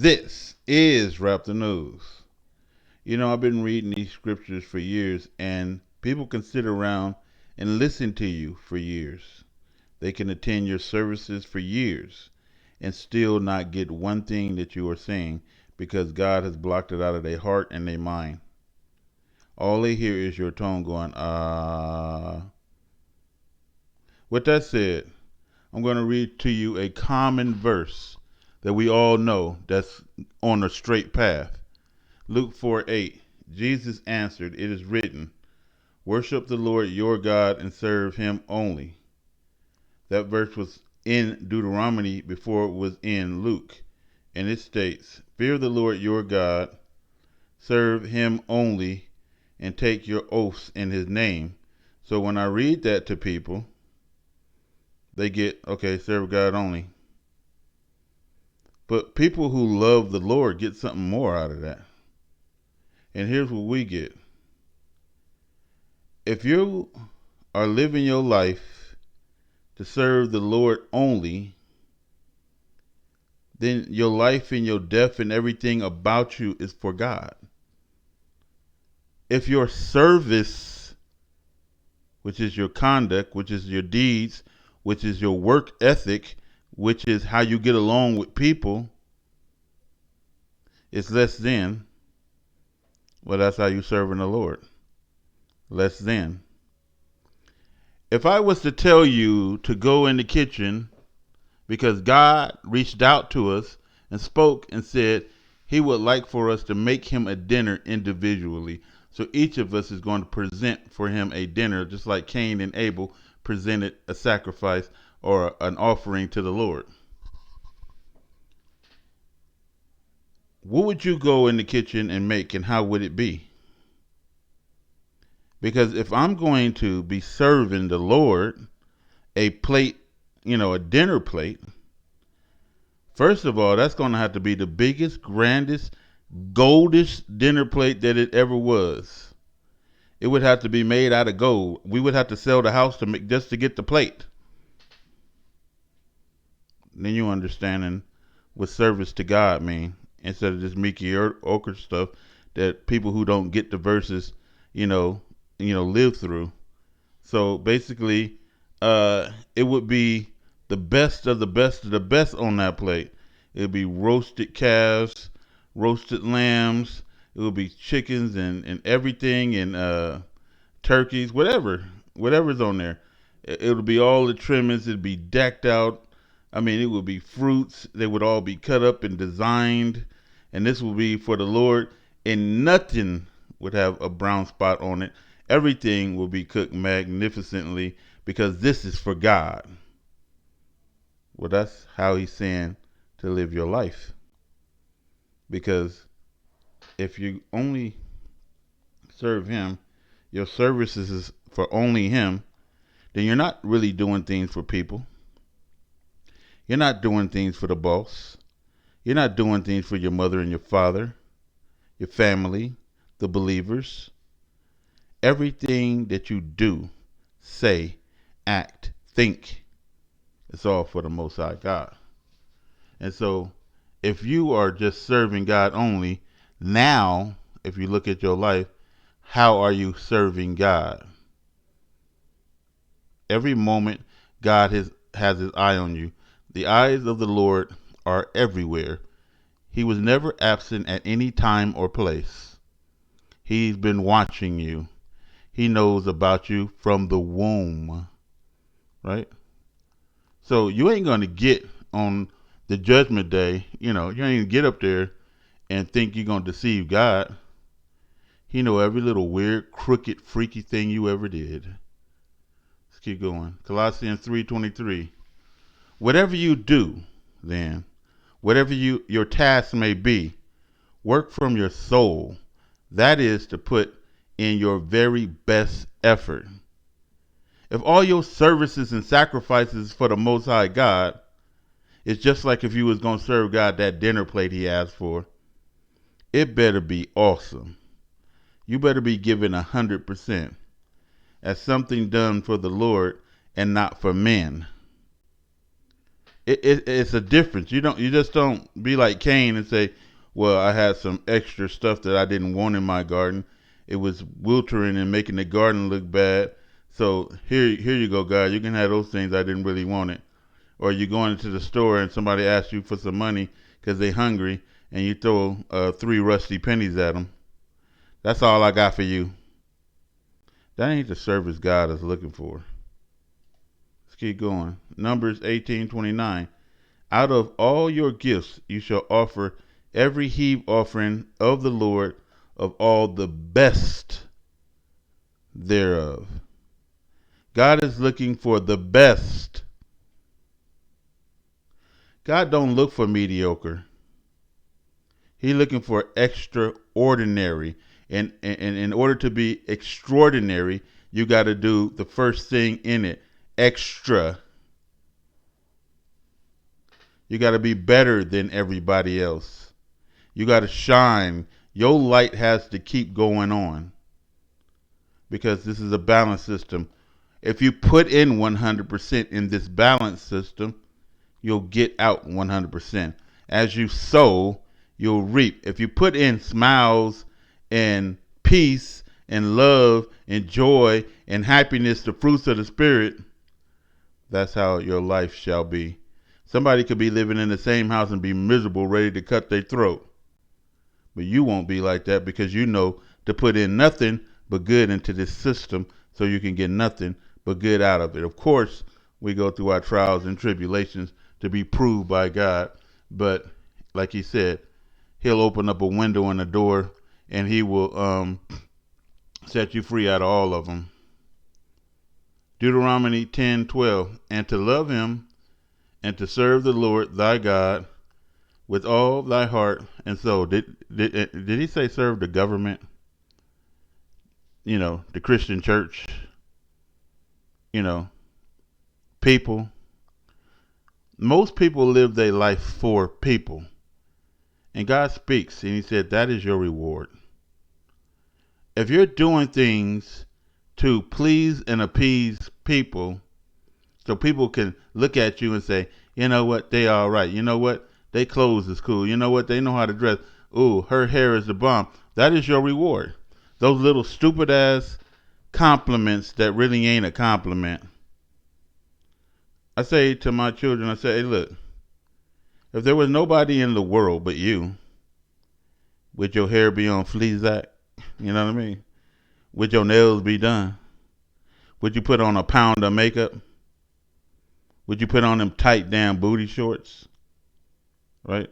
This is Rap the News. You know, I've been reading these scriptures for years, and people can sit around and listen to you for years. They can attend your services for years and still not get one thing that you are saying because God has blocked it out of their heart and their mind. All they hear is your tone going, ah. With that said, I'm going to read to you a common verse that we all know that's on a straight path. Luke 4:8. Jesus answered, "It is written, worship the Lord your God and serve him only." That verse was in Deuteronomy before it was in Luke. And it states, "Fear the Lord your God, serve him only, and take your oaths in his name." So when I read that to people, they get, okay, serve God only. But people who love the Lord get something more out of that. And here's what we get. If you are living your life to serve the Lord only, then your life and your death and everything about you is for God. If your service, which is your conduct, which is your deeds, which is your work ethic, which is how you get along with people, is less than, well, that's how you serving the Lord. Less than. If I was to tell you to go in the kitchen because God reached out to us and spoke and said he would like for us to make him a dinner individually. So each of us is going to present for him a dinner, just like Cain and Abel presented a sacrifice or an offering to the Lord. What would you go in the kitchen and make, and how would it be? Because if I'm going to be serving the Lord a plate, a dinner plate, first of all, that's going to have to be the biggest, grandest, goldish dinner plate that it ever was. It would have to be made out of gold. We would have to sell the house to make, just to get the plate. Then you understanding what service to God mean, instead of this Mickey Okra stuff that people who don't get the verses, live through. So basically, it would be the best of the best of the best on that plate. It would be roasted calves, roasted lambs. It would be chickens and everything, and turkeys, whatever's on there. It would be all the trimmings. It'd be decked out. I mean, it would be fruits. They would all be cut up and designed. And this would be for the Lord. And nothing would have a brown spot on it. Everything will be cooked magnificently because this is for God. Well, that's how he's saying to live your life. Because if you only serve him, your services is for only him, then you're not really doing things for people. You're not doing things for the boss. You're not doing things for your mother and your father, your family, the believers. Everything that you do, say, act, think, it's all for the Most High God. And so if you are just serving God only, now, if you look at your life, how are you serving God? Every moment God has his eye on you. The eyes of the Lord are everywhere. He was never absent at any time or place. He's been watching you. He knows about you from the womb, right? So you ain't going to get on the judgment day, you ain't going to get up there and think you're going to deceive God. He know every little weird, crooked, freaky thing you ever did. Let's keep going. Colossians 3:23. Whatever you do, then, whatever your task may be, work from your soul. That is to put in your very best effort. If all your services and sacrifices for the Most High God, it's just like if you was going to serve God that dinner plate he asked for. It better be awesome. You better be giving 100% as something done for the Lord and not for men. It's a difference. You just don't be like Cain and say, well, I had some extra stuff that I didn't want in my garden. It was wiltering and making the garden look bad. So here you go, God. You can have those things. I didn't really want it. Or you going into the store and somebody asks you for some money because they hungry, and you throw 3 rusty pennies at them. That's all I got for you. That ain't the service God is looking for. Let's keep going. Numbers 18:29. Out of all your gifts you shall offer every heave offering of the Lord of all the best thereof. God is looking for the best. God don't look for mediocre. He's looking for extraordinary. And in order to be extraordinary, you got to do the first thing in it, extra. You got to be better than everybody else. You got to shine. Your light has to keep going on because this is a balance system. If you put in 100% in this balance system, you'll get out 100%. As you sow, you'll reap. If you put in smiles and peace and love and joy and happiness, the fruits of the Spirit, that's how your life shall be. Somebody could be living in the same house and be miserable, ready to cut their throat. But you won't be like that because you know to put in nothing but good into this system so you can get nothing but good out of it. Of course, we go through our trials and tribulations to be proved by God. But like he said, he'll open up a window and a door and he will set you free out of all of them. Deuteronomy 10:12. And to love him and to serve the Lord thy God with all thy heart and soul. Did he say serve the government? You know, the Christian church, you know, people. Most people live their life for people. And God speaks and he said, that is your reward. If you're doing things to please and appease people, so people can look at you and say, you know what, they all right. You know what, they clothes is cool. You know what, they know how to dress. Ooh, her hair is the bomb. That is your reward. Those little stupid ass compliments that really ain't a compliment. I say to my children, I say, hey, look, if there was nobody in the world but you, would your hair be on Fleazac? You know what I mean? Would your nails be done? Would you put on a pound of makeup? Would you put on them tight damn booty shorts? Right?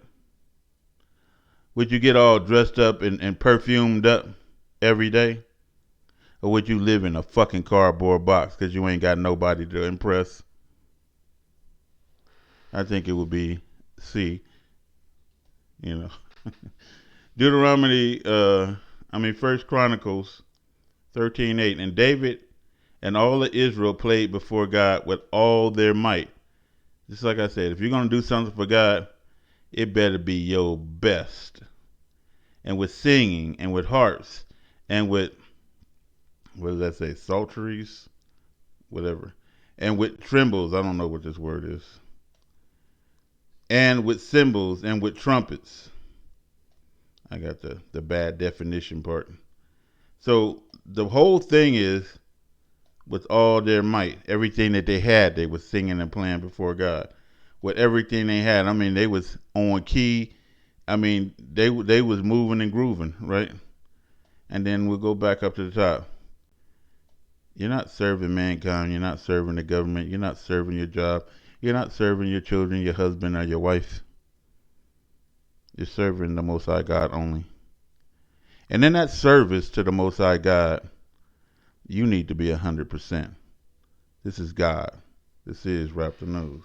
Would you get all dressed up and perfumed up every day? Or would you live in a fucking cardboard box because you ain't got nobody to impress? I think it would be C. You know. Deuteronomy, 1 Chronicles 13:8. And David and all of Israel played before God with all their might. Just like I said, if you're going to do something for God, it better be your best. And with singing and with harps and with, what does that say, psalteries? Whatever. And with trembles, I don't know what this word is. And with cymbals and with trumpets. I got the bad definition part. So the whole thing is with all their might. Everything that they had, they was singing and playing before God. With everything they had, I mean, they was on key. I mean, they was moving and grooving, right? And then we'll go back up to the top. You're not serving mankind. You're not serving the government. You're not serving your job. You're not serving your children, your husband, or your wife. You're serving the Most High God only. And in that service to the Most High God, you need to be 100%. This is God. This is Wrap the News.